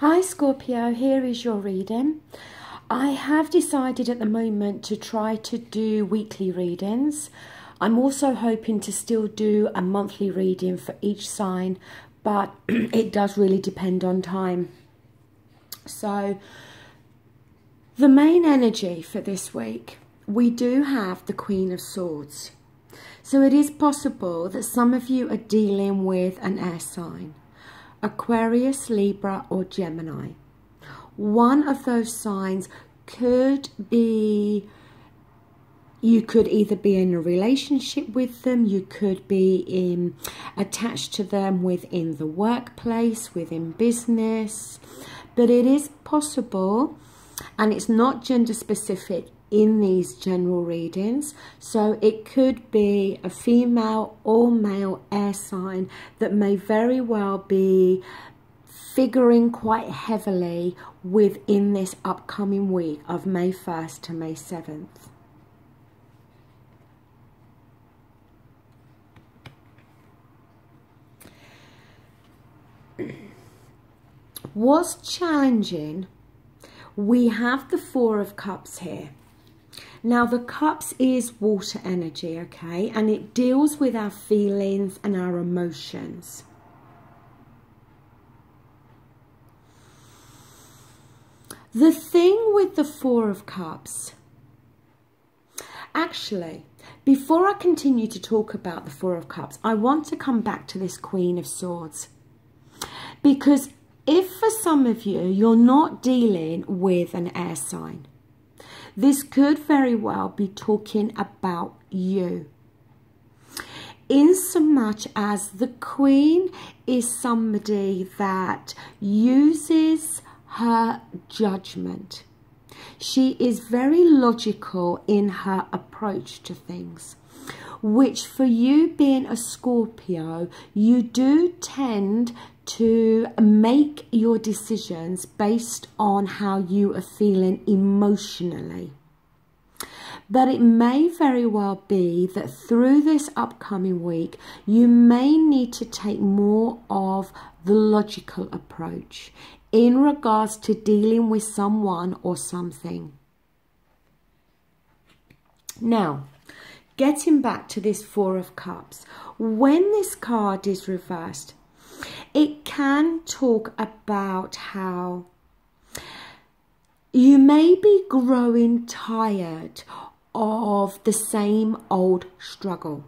Hi Scorpio, here is your reading. I have decided at the moment to try to do weekly readings. I'm also hoping to still do a monthly reading for each sign, but it does really depend on time. So the main energy for this week, we do have the Queen of Swords. So it is possible that some of you are dealing with an air sign. Aquarius, Libra or Gemini. One of those signs could be, you could either be in a relationship with them, you could be attached to them within the workplace, within business, but it is possible, and it's not gender specific in these general readings, so it could be a female or male air sign that may very well be figuring quite heavily within this upcoming week of May 1st to May 7th. What's challenging? We have the Four of Cups here. Now the Cups is water energy, okay, and it deals with our feelings and our emotions. The thing with the Four of Cups, actually, before I continue to talk about the Four of Cups, I want to come back to this Queen of Swords, because if for some of you, you're not dealing with an air sign, this could very well be talking about you. In so much as the Queen is somebody that uses her judgment. She is very logical in her approach to things, which for you being a Scorpio, you do tend to make your decisions based on how you are feeling emotionally. But it may very well be that through this upcoming week, you may need to take more of the logical approach in regards to dealing with someone or something. Now, getting back to this Four of Cups, when this card is reversed, it can talk about how you may be growing tired of the same old struggle.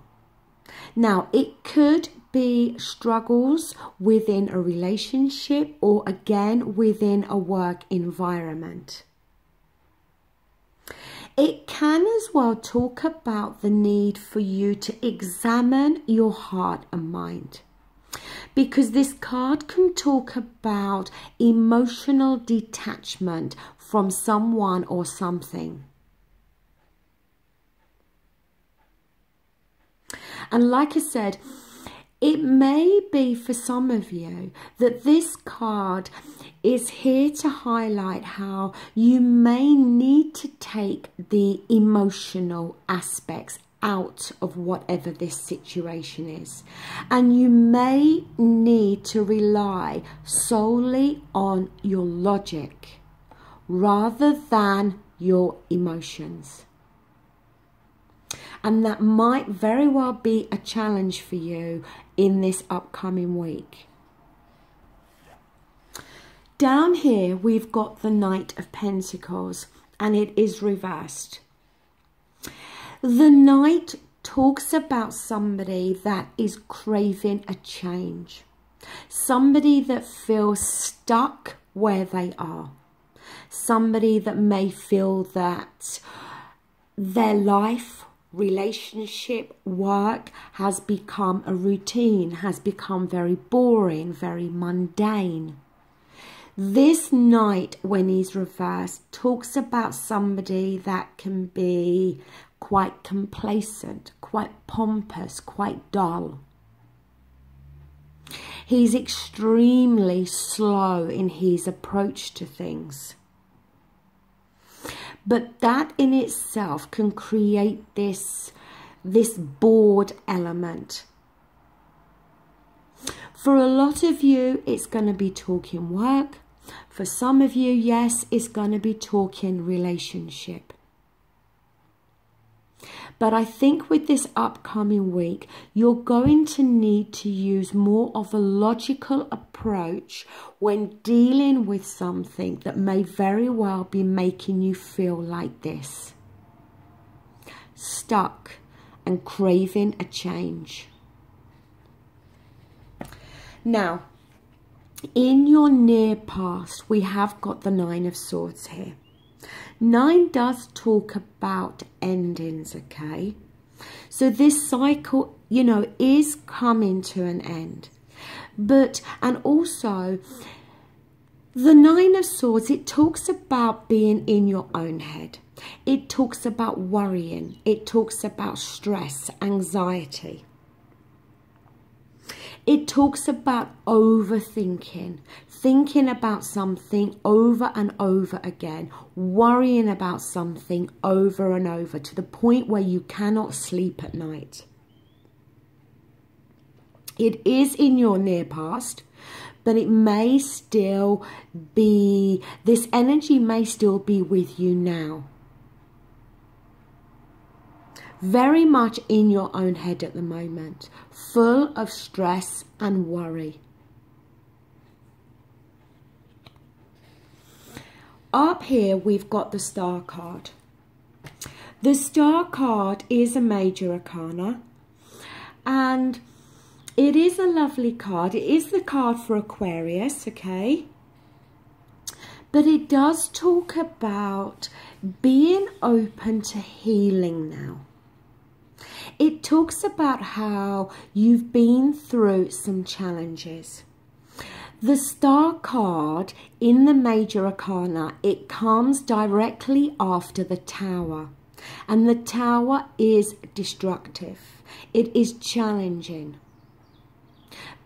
Now, it could be struggles within a relationship or again within a work environment. It can as well talk about the need for you to examine your heart and mind, because this card can talk about emotional detachment from someone or something. And like I said, it may be for some of you that this card is here to highlight how you may need to take the emotional aspects out of whatever this situation is. And you may need to rely solely on your logic rather than your emotions. And that might very well be a challenge for you in this upcoming week. Down here, we've got the Knight of Pentacles, and it is reversed. The Knight talks about somebody that is craving a change. Somebody that feels stuck where they are. Somebody that may feel that their life, relationship, work has become a routine, has become very boring, very mundane. This Knight, when he's reversed, talks about somebody that can be quite complacent, quite pompous, quite dull. He's extremely slow in his approach to things. But that in itself can create this bored element. For a lot of you, it's going to be talking work. For some of you, yes, it's going to be talking relationship. But I think with this upcoming week, you're going to need to use more of a logical approach when dealing with something that may very well be making you feel like this. Stuck and craving a change. Now, in your near past, we have got the Nine of Swords here. 9 does talk about endings, okay? So this cycle, you know, is coming to an end. And also, the Nine of Swords, it talks about being in your own head. It talks about worrying. It talks about stress, anxiety. It talks about overthinking, thinking about something over and over again, worrying about something over and over to the point where you cannot sleep at night. It is in your near past, but it may still be, this energy may still be with you now. Very much in your own head at the moment, full of stress and worry. Up here, we've got the Star card. The Star card is a major arcana, and it is a lovely card. It is the card for Aquarius, okay? But it does talk about being open to healing now. It talks about how you've been through some challenges. The Star card in the major arcana, it comes directly after the Tower. And the Tower is destructive. It is challenging.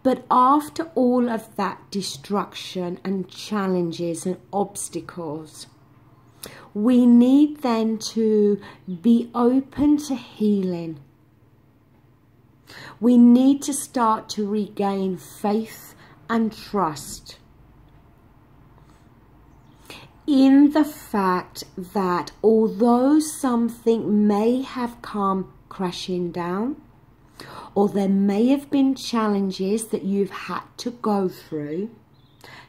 But after all of that destruction and challenges and obstacles, we need then to be open to healing. We need to start to regain faith and trust in the fact that although something may have come crashing down, or there may have been challenges that you've had to go through,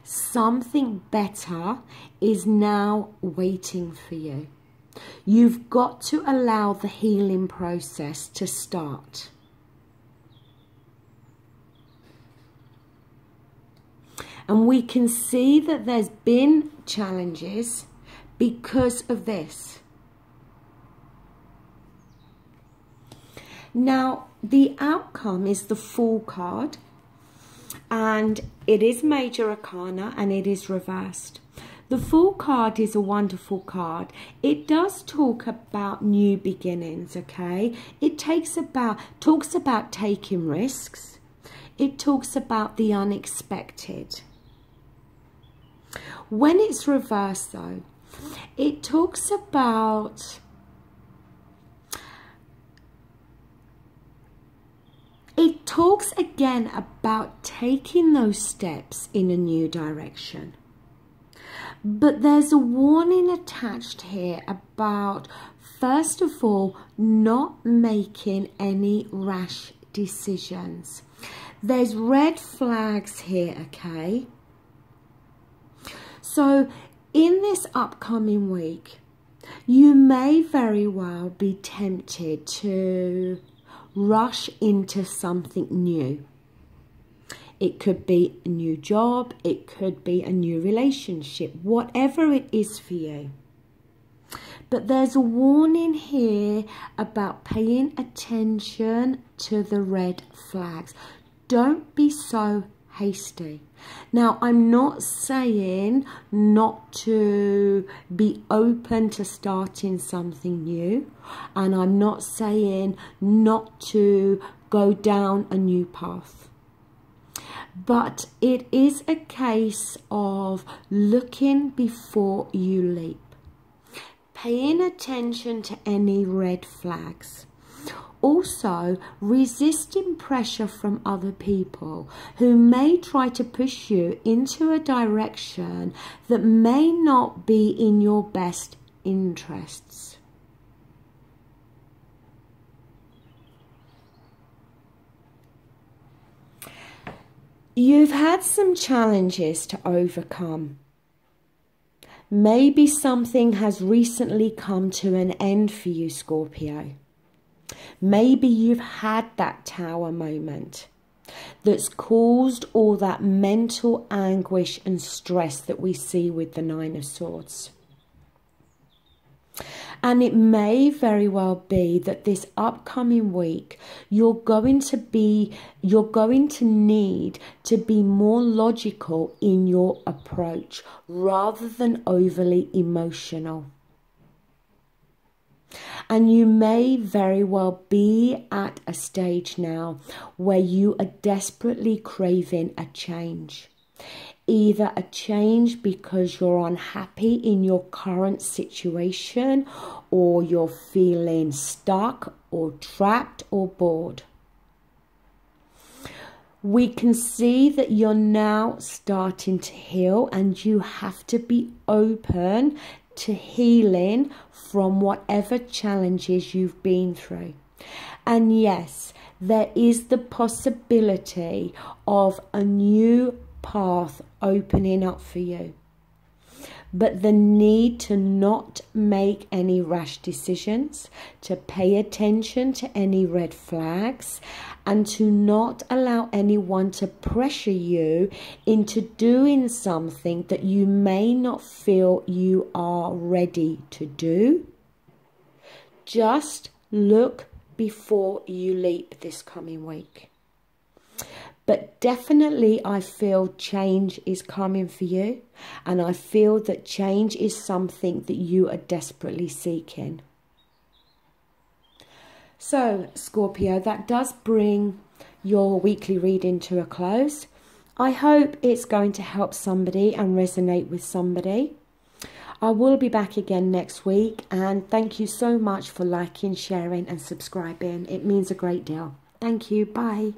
something better is now waiting for you. You've got to allow the healing process to start. And we can see that there's been challenges because of this. Now, the outcome is the Fool card, and it is major arcana and it is reversed. The Fool card is a wonderful card. It does talk about new beginnings, okay? It talks about taking risks. It talks about the unexpected. When it's reversed, though, it talks about again about taking those steps in a new direction. But there's a warning attached here about, first of all, not making any rash decisions. There's red flags here, okay? So in this upcoming week, you may very well be tempted to rush into something new. It could be a new job, it could be a new relationship, whatever it is for you. But there's a warning here about paying attention to the red flags. Don't be so hasty. Now, I'm not saying not to be open to starting something new, and I'm not saying not to go down a new path. But it is a case of looking before you leap, paying attention to any red flags. Also, resisting pressure from other people who may try to push you into a direction that may not be in your best interests. You've had some challenges to overcome. Maybe something has recently come to an end for you, Scorpio. Maybe you've had that tower moment that's caused all that mental anguish and stress that we see with the Nine of Swords. And it may very well be that this upcoming week, you're going to need to be more logical in your approach rather than overly emotional. And you may very well be at a stage now where you are desperately craving a change. Either a change because you're unhappy in your current situation, or you're feeling stuck or trapped or bored. We can see that you're now starting to heal, and you have to be open to healing from whatever challenges you've been through. And yes, there is the possibility of a new path opening up for you, but the need to not make any rash decisions, to pay attention to any red flags, and to not allow anyone to pressure you into doing something that you may not feel you are ready to do. Just look before you leap this coming week. But definitely I feel change is coming for you, and I feel that change is something that you are desperately seeking. So, Scorpio, that does bring your weekly reading to a close. I hope it's going to help somebody and resonate with somebody. I will be back again next week, and thank you so much for liking, sharing and subscribing. It means a great deal. Thank you. Bye.